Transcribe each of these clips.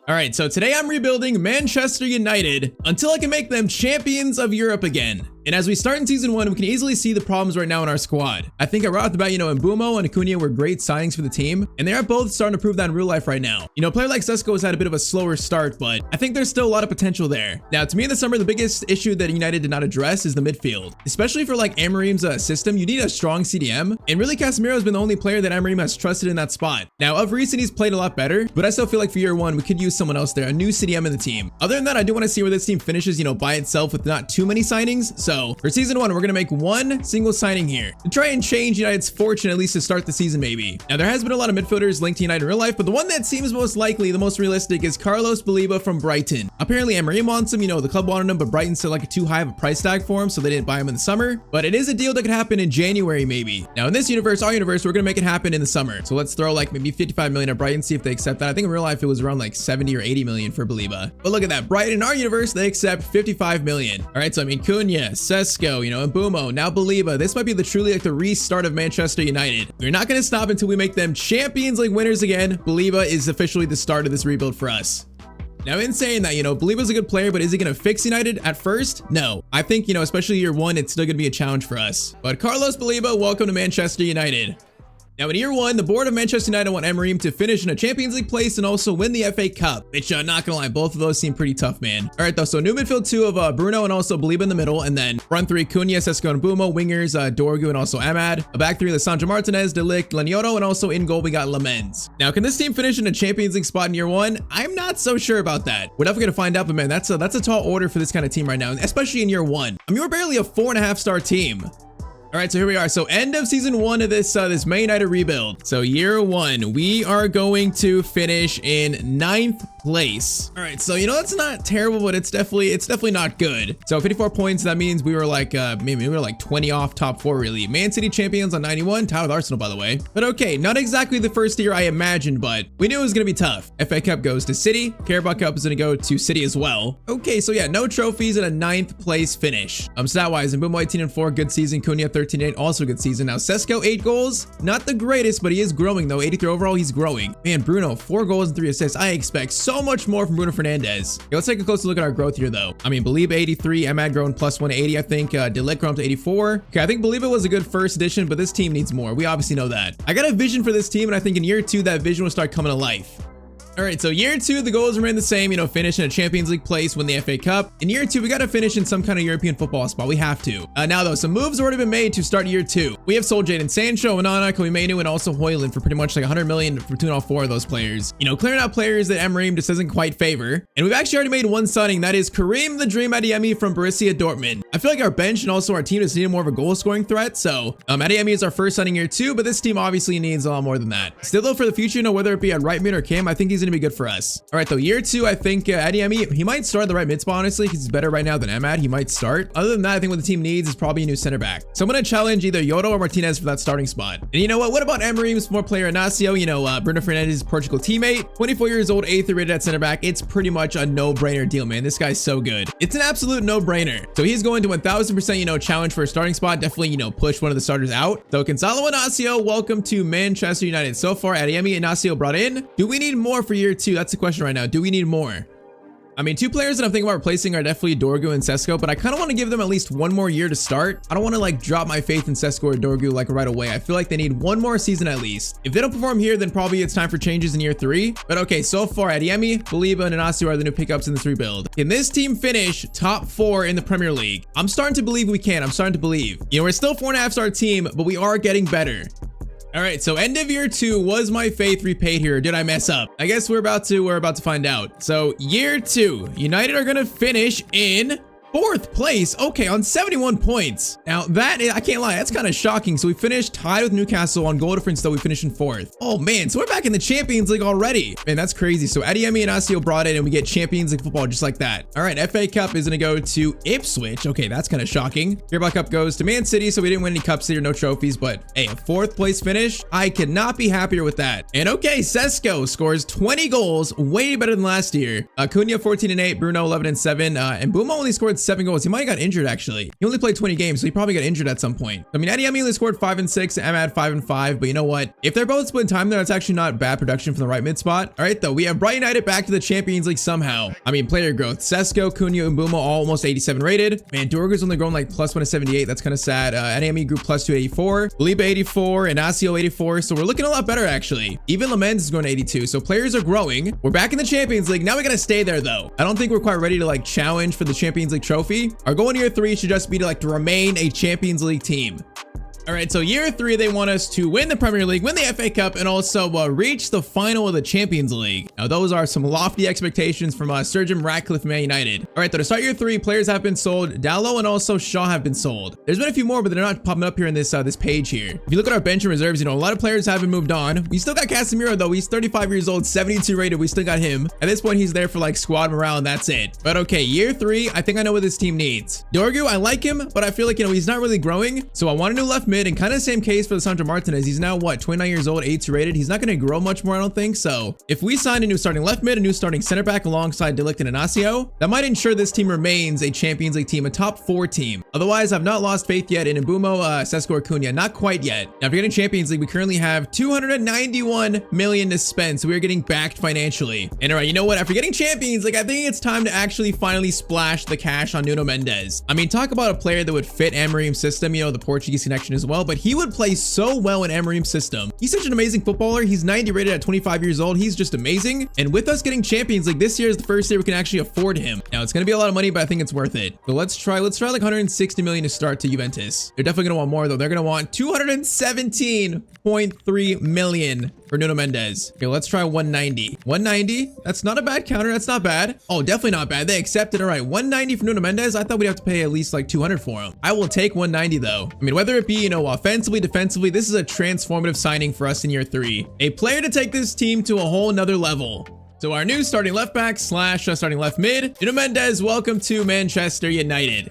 All right, so today I'm rebuilding Manchester United until I can make them champions of Europe again. And as we start in season 1, we can easily see the problems right now in our squad. I think right off the bat, Mbeumo and Acuna were great signings for the team, and they are both starting to prove that in real life right now. A player like Sesko has had a bit of a slower start, but I think there's still a lot of potential there. Now, to me in the summer, the biggest issue that United did not address is the midfield. Especially for like Amorim's system, you need a strong CDM, and really Casemiro has been the only player that Amorim has trusted in that spot. Now, of recent, he's played a lot better, but I still feel like for year 1, we could use someone else there, a new CDM in the team. Other than that, I do want to see where this team finishes, by itself with not too many signings. So for season 1, we're going to make one single signing here to try and change United's fortune, at least to start the season maybe. Now, there has been a lot of midfielders linked to United in real life, but the one that seems most likely, the most realistic is Carlos Baleba from Brighton. Apparently, Amorim wants him, the club wanted him, but Brighton said like too high of a price tag for him, so they didn't buy him in the summer. But it is a deal that could happen in January maybe. Now, in this universe, our universe, we're going to make it happen in the summer. So let's throw like maybe 55 million at Brighton, see if they accept that. I think in real life, it was around like 70 or 80 million for Baleba. But look at that, Brighton in our universe, they accept 55 million. All right, so Cunha, Sesko, Mbeumo, now Baleba. This might be truly like the restart of Manchester United. We're not going to stop until we make them Champions League winners again. Baleba is officially the start of this rebuild for us. Now, in saying that, Baleba's a good player, but is he going to fix United at first? No. I think, especially year 1, it's still going to be a challenge for us. But Carlos Baleba, welcome to Manchester United. Now, in year 1, the board of Manchester United want Amorim to finish in a Champions League place and also win the FA Cup. Which, not gonna lie, both of those seem pretty tough, man. All right, though, so new midfield 2 of Bruno and also Baleba in the middle, and then front 3, Cunha, Sesko, and Mbeumo, wingers, Dorgu, and also Amad. A back 3, Lisandro Martinez, De Ligt, Laniotto, and also in goal, we got Lamens. Now, can this team finish in a Champions League spot in year 1? I'm not so sure about that. We're definitely gonna find out, but man, that's a tall order for this kind of team right now, especially in year 1. I mean, we're barely a 4.5-star team. All right, so here we are. So end of season 1 of this Man United rebuild. So year 1, we are going to finish in 9th place. All right, so that's not terrible, but it's definitely not good. So 54 points. That means we were like maybe we were like 20 off top 4 really. Man City champions on 91, tied with Arsenal by the way. But okay, not exactly the first year I imagined, but we knew it was gonna be tough. FA Cup goes to City. Carabao Cup is gonna go to City as well. Okay, so yeah, no trophies and a 9th place finish. Stat wise, Mbeumo 18-4, good season. Cunha 13-8, also good season. Now Sesko 8 goals, not the greatest, but he is growing though. 83 overall, he's growing. Man, Bruno 4 goals and 3 assists. I expect so much more from Bruno Fernandes. Okay, let's take a closer look at our growth here though. Baleba 83, Amad grown plus 180, I think. De Ligt grown to 84. Okay, I think Baleba was a good first addition, but this team needs more. We obviously know that. I got a vision for this team, and I think in year 2 that vision will start coming to life. All right, so year 2, the goals remain the same, finish in a Champions League place, win the FA Cup. In year 2, we got to finish in some kind of European football spot. We have to. Now, though, some moves have already been made to start year 2. We have sold Jadon Sancho, Onana, Kobe Mainoo, and also Højlund for pretty much like 100 million between all 4 of those players. Clearing out players that Amorim just doesn't quite favor. And we've actually already made one signing. That is Karim the Dream Adeyemi from Borussia Dortmund. I feel like our bench and also our team just needed more of a goal-scoring threat. So, Adeyemi is our first signing year 2, but this team obviously needs a lot more than that. Still, though, for the future, whether it be at right mid or Cam, I think he's going to be good for us. All right, though, year 2, I think Adeyemi, he might start the right mid spot, honestly, because he's better right now than Amad. He might start. Other than that, I think what the team needs is probably a new center back. So I'm going to challenge either Yoto or Martinez for that starting spot. And you know what? What about Amorim's former player Inacio? Bruno Fernandes' Portugal teammate, 24 years old, 8th rated at center back. It's pretty much a no-brainer deal, man. This guy's so good. It's an absolute no-brainer. So he's going to 1000%, challenge for a starting spot. Definitely, push one of the starters out. So Gonzalo Inacio, welcome to Manchester United. So far, Adeyemi and Inacio brought in. Do we need more for year 2? That's the question right now. Do we need more? 2 players that I'm thinking about replacing are definitely Dorgu and Sesko, but I kind of want to give them at least 1 more year to start. I don't want to like drop my faith in Sesko or Dorgu like right away. I feel like they need 1 more season at least. If they don't perform here, then probably it's time for changes in year 3. But okay, so far Adeyemi, Baleba, and Inacio are the new pickups in this rebuild. Can this team finish top 4 in the Premier League? I'm starting to believe we can. I'm starting to believe. We're still 4.5-star team, but we are getting better. All right, so end of year 2, was my faith repaid here? Or did I mess up? I guess we're about to find out. So year 2, United are gonna finish in 4th place. Okay, on 71 points. Now that is, I can't lie, that's kind of shocking. So we finished tied with Newcastle on goal difference, though we finished in 4th. Oh man, so we're back in the Champions League already. Man, that's crazy. So Adeyemi and Inacio brought in, and we get Champions League football just like that. All right, FA Cup is gonna go to Ipswich. Okay, that's kind of shocking. Carabao Cup goes to Man City, so we didn't win any cups here, no trophies, but hey, a 4th place finish. I could not be happier with that. And okay, Sesko scores 20 goals, way better than last year. Cunha 14-8, Bruno 11-7, and Mbeumo only scored scored 7 goals. He might have got injured, actually. He only played 20 games, so he probably got injured at some point. I mean, Adeyemi only scored 5 and 6, Ahmad 5 and 5, but you know what? If they're both split time there, that's actually not bad production from the right mid spot. All right, though, we have Brighton United back to the Champions League somehow. I mean, player growth. Sesko, Cunha, and Mbeumo all almost 87 rated. Man, Dorgu's only grown like +1 to 78. That's kind of sad. Adeyemi grew +2 to 84. Belieber 84, and Asio 84. So we're looking a lot better, actually. Even Lamens is going to 82. So players are growing. We're back in the Champions League. Now we got to stay there, though. I don't think we're quite ready to like challenge for the Champions League trophy. Our goal in year 3 should just be to like to remain a Champions League team. All right, so year 3, they want us to win the Premier League, win the FA Cup, and also reach the final of the Champions League. Now, those are some lofty expectations from Sir Jim Ratcliffe, Man United. All right, though, to start year 3, players have been sold. Dallo and also Shaw have been sold. There's been a few more, but they're not popping up here in this this page here. If you look at our bench and reserves, you know, a lot of players haven't moved on. We still got Casemiro, though. He's 35 years old, 72 rated. We still got him. At this point, he's there for like squad morale, and that's it. But okay, year 3, I think I know what this team needs. Dorgu, I like him, but I feel like, you know, he's not really growing. So I want a new left mid, and kind of the same case for Lisandro Martinez. He's now what, 29 years old, 82 rated. He's not going to grow much more, I don't think. So if we sign a new starting left mid, a new starting center back alongside De Ligt and Inacio, that might ensure this team remains a Champions League team, a top 4 team. Otherwise, I've not lost faith yet in Mbeumo, Sesko, or Cunha. Not quite yet. Now, if you're getting Champions League, we currently have 291 million to spend. So we're getting backed financially. And all right, you know what? After getting Champions League, I think it's time to actually finally splash the cash on Nuno Mendes. I mean, talk about a player that would fit Amorim's system, you know, the Portuguese connection as well, but he would play so well in Amorim's system. He's such an amazing footballer. He's 90 rated at 25 years old. He's just amazing. And with us getting Champions League, this year is the first year we can actually afford him. Now, it's going to be a lot of money, but I think it's worth it. So let's try like 160 million to start to Juventus. They're definitely going to want more, though. They're going to want 217.3 million for Nuno Mendes. Okay, let's try 190. 190. That's not a bad counter. That's not bad. Oh, definitely not bad. They accepted. All right, 190 for Nuno Mendes. I thought we'd have to pay at least like 200 for him. I will take 190 though. I mean, whether it be, you know, offensively, defensively, this is a transformative signing for us in year 3. A player to take this team to a whole nother level. So our new starting left back / starting left mid, Nuno Mendes, welcome to Manchester United.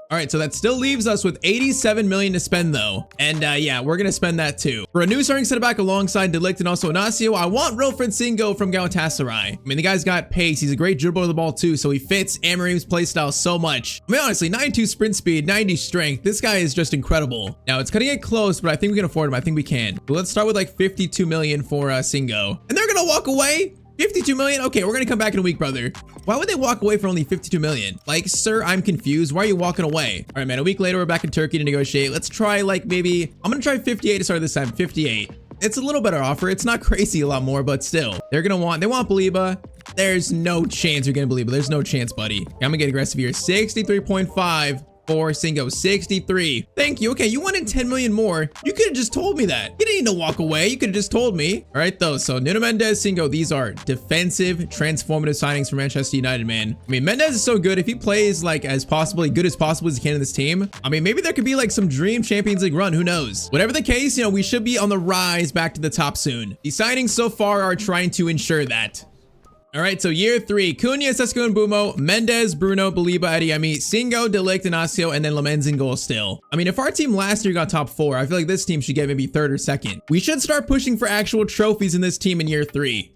All right, so that still leaves us with 87 million to spend though. And yeah, we're gonna spend that too. For a new starting center back alongside De Ligt and also Inacio, I want Wilfried Singo from Galatasaray. I mean, the guy's got pace. He's a great dribbler of the ball too, so he fits Amorim's playstyle so much. I mean, honestly, 92 sprint speed, 90 strength. This guy is just incredible. Now, it's gonna get close, but I think we can afford him. I think we can. But let's start with like 52 million for Singo. And they're gonna walk away? 52 million? Okay, we're gonna come back in a week, brother. Why would they walk away for only 52 million? Like, sir, I'm confused. Why are you walking away? All right, man, a week later, we're back in Turkey to negotiate. Let's try like maybe, I'm gonna try 58 to start this time, 58. It's a little better offer. It's not crazy a lot more, but still. They want Belieber. There's no chance you're gonna Belieber. There's no chance, buddy. I'm gonna get aggressive here. 63.5. For Singo, 63. Thank you. Okay, you wanted 10 million more. You could have just told me that. You didn't need to walk away. You could have just told me. All right, though. So Nuno Mendes, Singo, these are defensive, transformative signings for Manchester United, man. I mean, Mendes is so good. If he plays like as good as possible as he can in this team, I mean, maybe there could be like some dream Champions League run. Who knows? Whatever the case, you know, we should be on the rise back to the top soon. The signings so far are trying to ensure that. All right, so year 3, Cunha, Sesko, and Mbeumo, Mendes, Bruno, Belieber, Adeyemi, Singo, De Ligt, Inacio, and then Lamens in goal still. I mean, if our team last year got top 4, I feel like this team should get maybe 3rd or 2nd. We should start pushing for actual trophies in this team in year 3.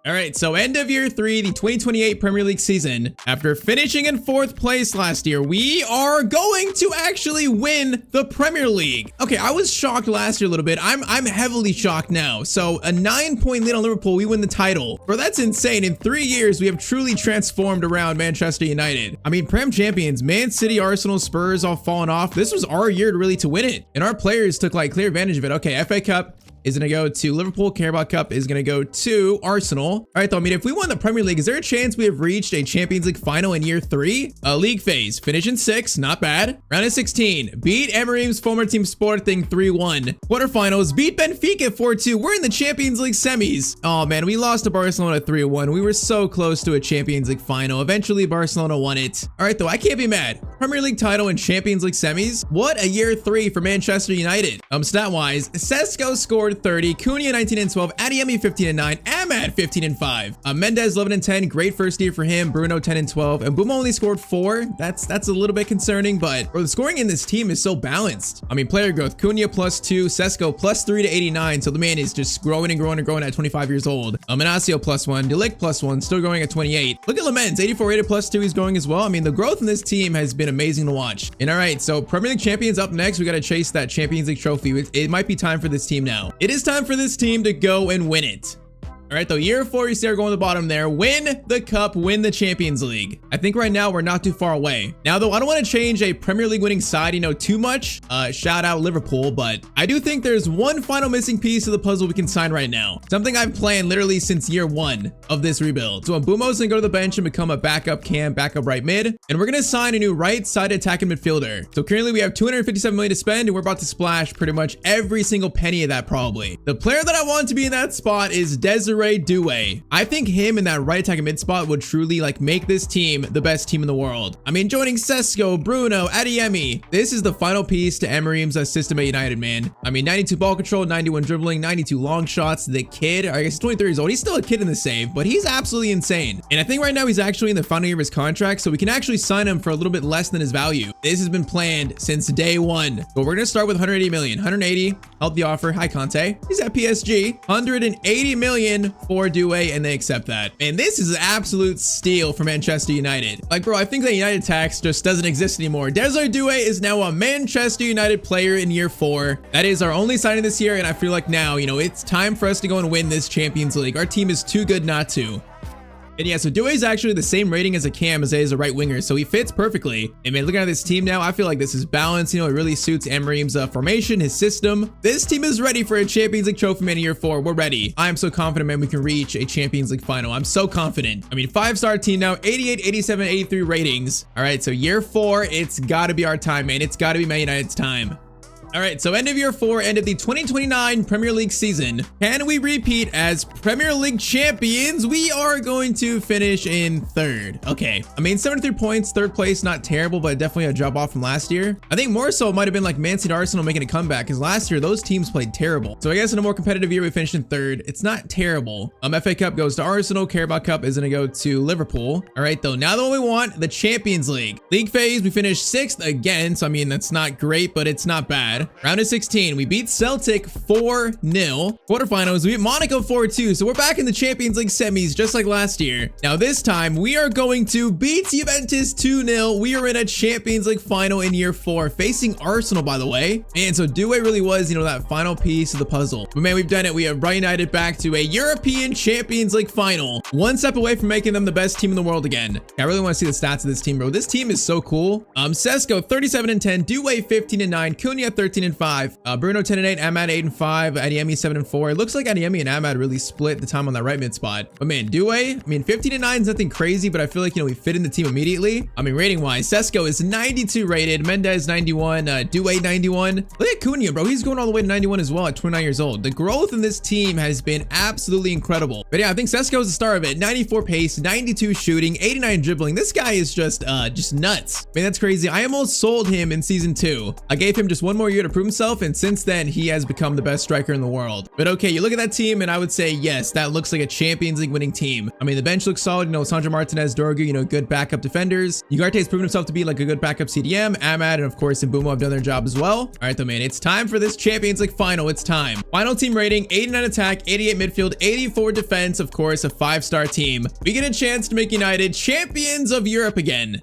All right, so end of year 3, the 2028 Premier League season. After finishing in 4th place last year, we are going to actually win the Premier League. Okay, I was shocked last year a little bit. I'm heavily shocked now. So a 9-point lead on Liverpool, we win the title. Bro, that's insane. In 3 years, we have truly transformed around Manchester United. I mean, Prem champions, Man City, Arsenal, Spurs all fallen off. This was our year to really to win it. And our players took like clear advantage of it. Okay, FA Cup is going to go to Liverpool. Carabao Cup is going to go to Arsenal. All right, though, I mean, if we won the Premier League, is there a chance we have reached a Champions League final in year 3? League phase, finish in 6th, not bad. Round of 16, beat Amorim's former team Sporting 3-1. Quarterfinals, beat Benfica 4-2. We're in the Champions League semis. Oh man, we lost to Barcelona 3-1. We were so close to a Champions League final. Eventually, Barcelona won it. All right, though, I can't be mad. Premier League title and Champions League semis. What a year 3 for Manchester United. Stat-wise, Sesko scored 30, Cunha 19 and 12, Adeyemi 15 and 9, Amad 15 and 5. Mendes 11 and 10, great first year for him. Bruno 10 and 12, and Mbeumo only scored 4. That's a little bit concerning, but bro, the scoring in this team is so balanced. I mean, player growth, Cunha +2, Sesko +3 to 89, so the man is just growing and growing and growing at 25 years old. Inacio +1, De Ligt +1, still growing at 28. Look at Lamens, 84 rated +2, he's growing as well. I mean, the growth in this team has been amazing to watch. And all right, so Premier League champions up next. We got to chase that Champions League trophy. It might be time for this team now. It is time for this team to go and win it. All right, though, year 4, you see her going to the bottom there. Win the cup, win the Champions League. I think right now we're not too far away. Now, though, I don't want to change a Premier League winning side, too much. Shout out Liverpool, but I do think there's one final missing piece of the puzzle we can sign right now. Something I've planned literally since year 1 of this rebuild. So Mbeumo's gonna go to the bench and become a backup cam, backup right mid, and we're gonna sign a new right side attacking midfielder. So currently we have 257 million to spend, and we're about to splash pretty much every single penny of that probably. The player that I want to be in that spot is Desiree Doué. I think him in that right attacking mid spot would truly make this team the best team in the world. I mean, joining Sesko, Bruno, Adeyemi, this is the final piece to Emery's system at United, man. I mean, 92 ball control, 91 dribbling, 92 long shots. The kid, I guess he's 23 years old. He's still a kid in the save, but he's absolutely insane. And I think right now he's actually in the final year of his contract, so we can actually sign him for a little bit less than his value. This has been planned since day 1. But we're gonna start with 180 million. 180, help the offer. Hi, Conte. He's at PSG. 180 million for Doué, and they accept that. And this is an absolute steal for Manchester United. Bro, I think that United tax just doesn't exist anymore. Desiree Doué is now a Manchester United player in year 4. That is our only signing this year, and I feel like now, it's time for us to go and win this Champions League. Our team is too good not to. And yeah, so Doué is actually the same rating as a cam as a right winger, so he fits perfectly. And man, looking at this team now, I feel like this is balanced. It really suits Emery's formation, his system. This team is ready for a Champions League trophy, man, in year 4. We're ready. I am so confident, man, we can reach a Champions League final. I'm so confident. I mean, 5-star team now, 88, 87, 83 ratings. All right, so year 4, it's got to be our time, man. It's got to be Man United's time. All right, so end of year 4, end of the 2029 Premier League season. Can we repeat as Premier League champions? We are going to finish in 3rd. Okay, I mean, 73 points, 3rd place, not terrible, but definitely a drop off from last year. I think more so it might have been like Man City, Arsenal making a comeback, because last year those teams played terrible. So I guess in a more competitive year, we finished in 3rd. It's not terrible. FA Cup goes to Arsenal. Carabao Cup is going to go to Liverpool. All right, though, now that we want the Champions League. League phase, we finished 6th again. So I mean, that's not great, but it's not bad. Round of 16, we beat Celtic 4-0. Quarterfinals, we beat Monaco 4-2. So we're back in the Champions League semis, just like last year. Now this time, we are going to beat Juventus 2-0. We are in a Champions League final in year 4, facing Arsenal, by the way. And so Doué really was, that final piece of the puzzle. But man, we've done it. We have Brighton United back to a European Champions League final. One step away from making them the best team in the world again. I really want to see the stats of this team, bro. This team is so cool. Sesko 37 and 10, Doué 15 and 9, Cunha 13 and 5. Bruno 10 and 8, Amad 8 and 5, Adeyemi 7 and 4. It looks like Adeyemi and Amad really split the time on that right mid spot. But man, Doué, I mean, 15 and 9 is nothing crazy, but I feel like, we fit in the team immediately. I mean, rating wise, Sesko is 92 rated, Mendes 91, Doué 91. Look at Cunha, bro. He's going all the way to 91 as well at 29 years old. The growth in this team has been absolutely incredible. But yeah, I think Sesko is the star of it. 94 pace, 92 shooting, 89 dribbling. This guy is just nuts. Man, that's crazy. I almost sold him in season 2. I gave him just one more year to prove himself, and since then he has become the best striker in the world. But okay, you look at that team and I would say yes, that looks like a Champions League winning team. I mean, the bench looks solid. Sandro Martinez, Dorgu, good backup defenders. Ugarte has proven himself to be like a good backup CDM. Amad and of course Mbeumo have done their job as well. All right though, man, it's time for this Champions League final. It's time. Final team rating, 89 attack, 88 midfield, 84 defense, of course a 5-star team. We get a chance to make United champions of Europe again.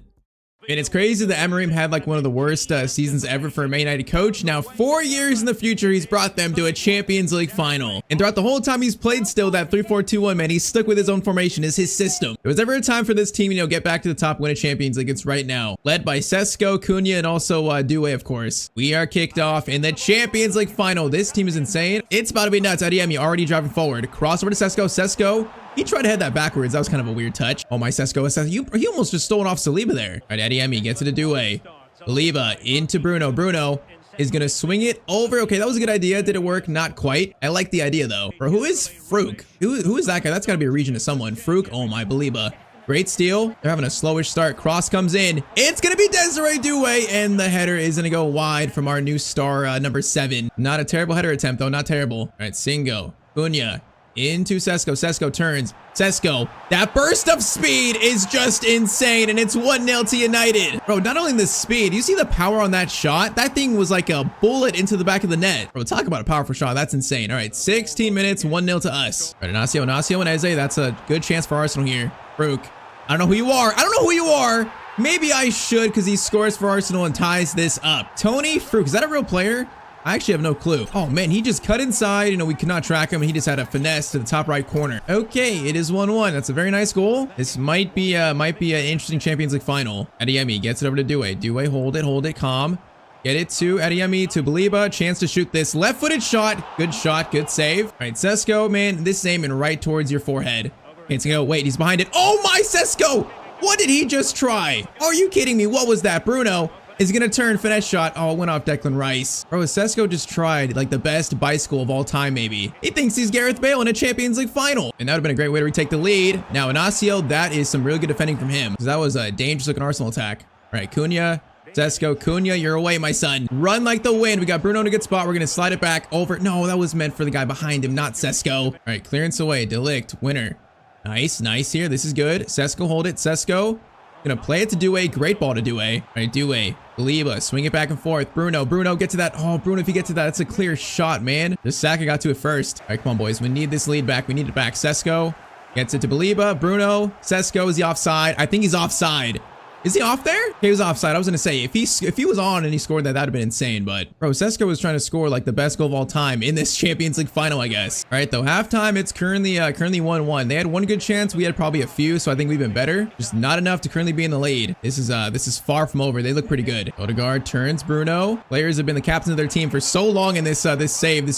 And it's crazy that Emery had like one of the worst seasons ever for a Man United coach. Now 4 years in the future, he's brought them to a Champions League final. And throughout the whole time he's played still, that 3-4-2-1, man, he's stuck with his own formation, is his system. If there's ever a time for this team, get back to the top, win a Champions League, it's right now. Led by Sesko, Cunha, and also Doué, of course. We are kicked off in the Champions League final. This team is insane. It's about to be nuts. Adeyemi already driving forward. Crossover to Sesko. Sesko. He tried to head that backwards. That was kind of a weird touch. Oh my, Sesko. He almost just stole it off Saliba there. All right, Adeyemi gets it to Doué. Saliba into Bruno. Bruno is going to swing it over. Okay, that was a good idea. Did it work? Not quite. I like the idea, though. Bro, who is Fruk? Who is that guy? That's got to be a region of someone. Fruk. Oh my, Saliba. Great steal. They're having a slowish start. Cross comes in. It's going to be Desiree Douay, and the header is going to go wide from our new star, number 7. Not a terrible header attempt, though. Not terrible. All right, Singo. Cunha. Into Sesko. Sesko turns. Sesko. That burst of speed is just insane, and it's 1-0 to United. Bro, not only the speed, you see the power on that shot? That thing was like a bullet into the back of the net. Bro, talk about a powerful shot. That's insane. All right, 16 minutes, 1-0 to us. All right, Inacio and Eze. That's a good chance for Arsenal here. Brook. I don't know who you are. I don't know who you are. Maybe I should because he scores for Arsenal and ties this up. Tony Fruke. Is that a real player? I actually have no clue. Oh man, he just cut inside. You know, we could not track him. He just had a finesse to the top right corner. Okay, it is 1-1. That's a very nice goal. This might be an interesting Champions League final. Adeyemi gets it over to Douay. Douay, hold it, calm. Get it to Adeyemi, to Baliba. Chance to shoot this left-footed shot. Good shot, good save. All right, Sesko, man, this is aiming right towards your forehead. Okay, so wait, he's behind it. Oh my, Sesko! What did he just try? Are you kidding me? What was that? Bruno is gonna turn, finesse shot. Oh, it went off Declan Rice. Bro, Sesko just tried like the best bicycle of all time, maybe. He thinks he's Gareth Bale in a Champions League final. And that would have been a great way to retake the lead. Now, Inacio, that is some really good defending from him. That was a dangerous looking Arsenal attack. All right, Cunha, Sesko, Cunha, you're away, my son. Run like the wind. We got Bruno in a good spot. We're gonna slide it back over. No, that was meant for the guy behind him, not Sesko. All right, clearance away, Delict, winner. Nice, nice here. This is good. Sesko, hold it. Sesko. Gonna play it to Douay. Great ball to Douay. All right, Douay. Baliba, swing it back and forth. Bruno, get to that. Oh, Bruno, if you get to that, that's a clear shot, man. The Saka got to it first. All right, come on, boys. We need this lead back. We need it back. Sesko gets it to Baliba. Bruno, Sesko, is he offside? I think he's offside. Is he off there? He was offside. I was gonna say, if he was on and he scored that, that'd have been insane. But bro, Sesko was trying to score like the best goal of all time in this Champions League final, I guess. All right, though, halftime, it's currently 1-1. They had one good chance. We had probably a few, so I think we've been better. Just not enough to currently be in the lead. This is far from over. They look pretty good. Odegaard turns. Bruno. Players have been the captains of their team for so long in this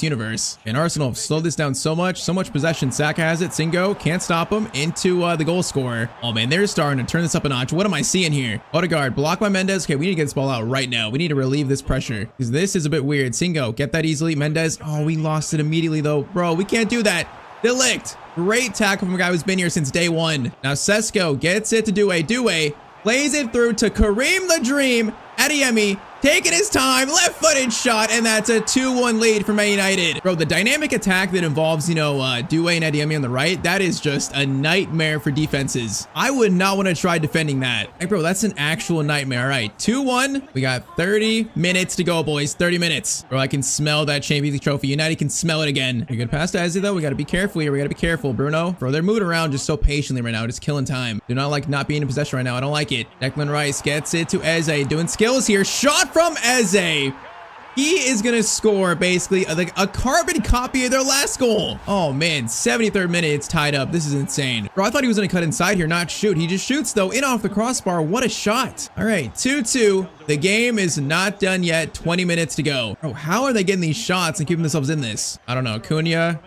universe. And Arsenal have slowed this down so much possession. Saka has it. Singo can't stop him into the goal scorer. Oh man, they're starting to turn this up a notch. What am I seeing here? Odegaard, blocked by Mendes. Okay, we need to get this ball out right now. We need to relieve this pressure because this is a bit weird. Singo, get that easily. Mendes. Oh, we lost it immediately though. Bro, we can't do that. Delict. Great tackle from a guy who's been here since day one. Now Sesko gets it to Douay. Douay plays it through to Kareem the Dream. Adeyemi taking his time, left-footed shot, and that's a 2-1 lead for Man United. Bro, the dynamic attack that involves, you know, Douay and Adeyemi on the right, that is just a nightmare for defenses. I would not want to try defending that. Hey, bro, that's an actual nightmare. All right, 2-1. We got 30 minutes to go, boys. 30 minutes. Bro, I can smell that Champions League trophy. United can smell it again. You're good pass to Eze, though. We got to be careful here. We got to be careful, Bruno. Bro, they're moving around just so patiently right now. Just killing time. Do not like not being in possession right now. I don't like it. Declan Rice gets it to Eze. Doing skills here. Shot from Eze. He is gonna score basically like a carbon copy of their last goal. Oh man, 73rd minute, it's tied up. This is insane. Bro, I thought he was gonna cut inside here, not shoot. He just shoots though, in off the crossbar. What a shot. All right, 2-2. The game is not done yet. 20 minutes to go. Bro, how are they getting these shots and keeping themselves in this? I don't know. Cunha,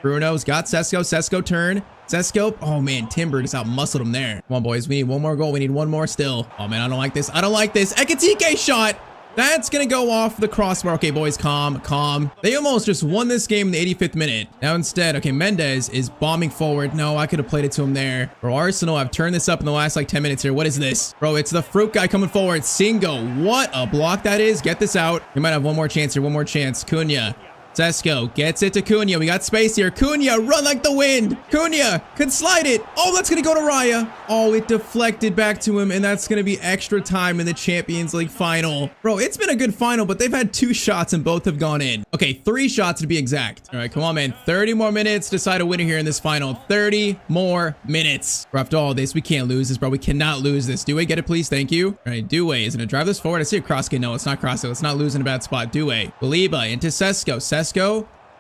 Bruno's got Sesko. Sesko turn. Sesko. Oh man, Timber just out-muscled him there. Come on, boys. We need one more goal. We need one more still. Oh man, I don't like this. I don't like this. Ekitike shot. That's gonna go off the crossbar. Okay, boys, calm, calm. They almost just won this game in the 85th minute. Now instead, okay, Mendes is bombing forward. No, I could have played it to him there. Bro, Arsenal, I've turned this up in the last like 10 minutes here. What is this? Bro, it's the fruit guy coming forward. Singo, what a block that is. Get this out. We might have one more chance here, one more chance. Cunha. Sesko gets it to Cunha. We got space here. Cunha, run like the wind. Cunha can slide it. Oh, that's going to go to Raya. Oh, it deflected back to him, and that's going to be extra time in the Champions League final. Bro, it's been a good final, but they've had 2 shots and both have gone in. Okay, 3 shots to be exact. All right, come on, man. 30 more minutes to decide a winner here in this final. 30 more minutes. Bro, after all this, we can't lose this, bro. We cannot lose this. Douay, get it, please. Thank you. All right, Douay is going to drive this forward. I see a cross kick. No, it's not cross. Let's not lose in a bad spot. Douay. Baliba into Sesko. Sesko.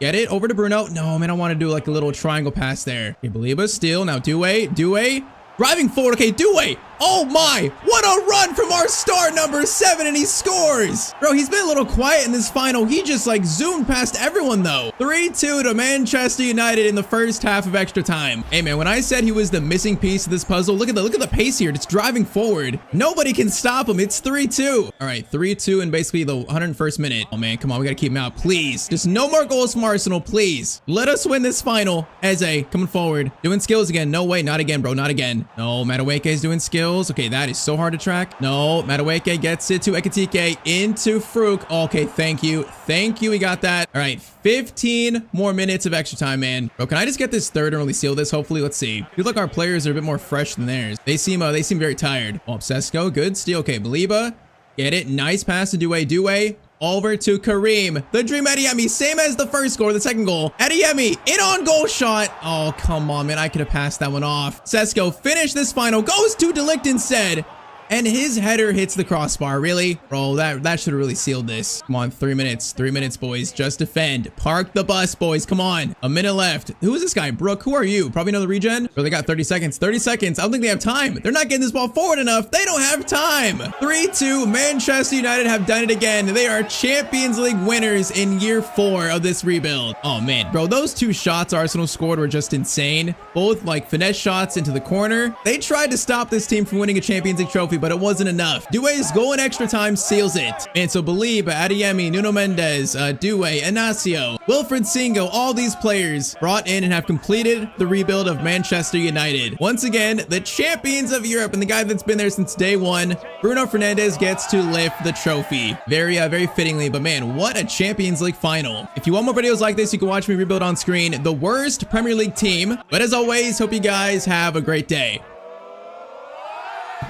Get it over to Bruno. No, man, I want to do like a little triangle pass there. Okay, Baliba still. Now Douay. Driving forward. Okay, Douay. Oh my, what a run from our star number 7, and he scores. Bro, he's been a little quiet in this final. He just like zoomed past everyone though. 3-2 to Manchester United in the first half of extra time. Hey man, when I said he was the missing piece of this puzzle, look at the pace here. It's driving forward. Nobody can stop him. It's 3-2. All right, 3-2 in basically the 101st minute. Oh man, come on, we gotta keep him out, please. Just no more goals from Arsenal, please. Let us win this final. Eze coming forward, doing skills again. No way, not again, bro, not again. No, Madueke is doing skills. Okay, that is so hard to track. No, Madueke gets it to Ekitike, into Fruk. Okay, thank you. Thank you, we got that. All right, 15 more minutes of extra time, man. Bro, can I just get this third and really seal this? Hopefully, let's see. Feels like our players are a bit more fresh than theirs. They seem very tired. Oh, Sesko, good steal. Okay, Baliba, get it. Nice pass to Due. Over to Kareem. The Dream Adeyemi, same as the first score, the second goal. Adeyemi, in on goal shot. Oh, come on, man. I could have passed that one off. Sesko, finish this final. Goes to De Ligt instead. And his header hits the crossbar. Really? Bro, that should have really sealed this. Come on, 3 minutes. 3 minutes, boys. Just defend. Park the bus, boys. Come on. A minute left. Who is this guy? Brooke, who are you? Probably another regen? Bro, they got 30 seconds. 30 seconds. I don't think they have time. They're not getting this ball forward enough. They don't have time. 3-2. Manchester United have done it again. They are Champions League winners in year 4 of this rebuild. Oh, man. Bro, those 2 shots Arsenal scored were just insane. Both, like, finesse shots into the corner. They tried to stop this team from winning a Champions League trophy, but it wasn't enough. Due's goal in extra time seals it. And so Baliba, Adeyemi, Nuno Mendes, Due, Inacio, Wilfred Singo, all these players brought in and have completed the rebuild of Manchester United. Once again, the champions of Europe, and the guy that's been there since day 1, Bruno Fernandes, gets to lift the trophy. Very fittingly, but man, what a Champions League final. If you want more videos like this, you can watch me rebuild on screen the worst Premier League team. But as always, hope you guys have a great day.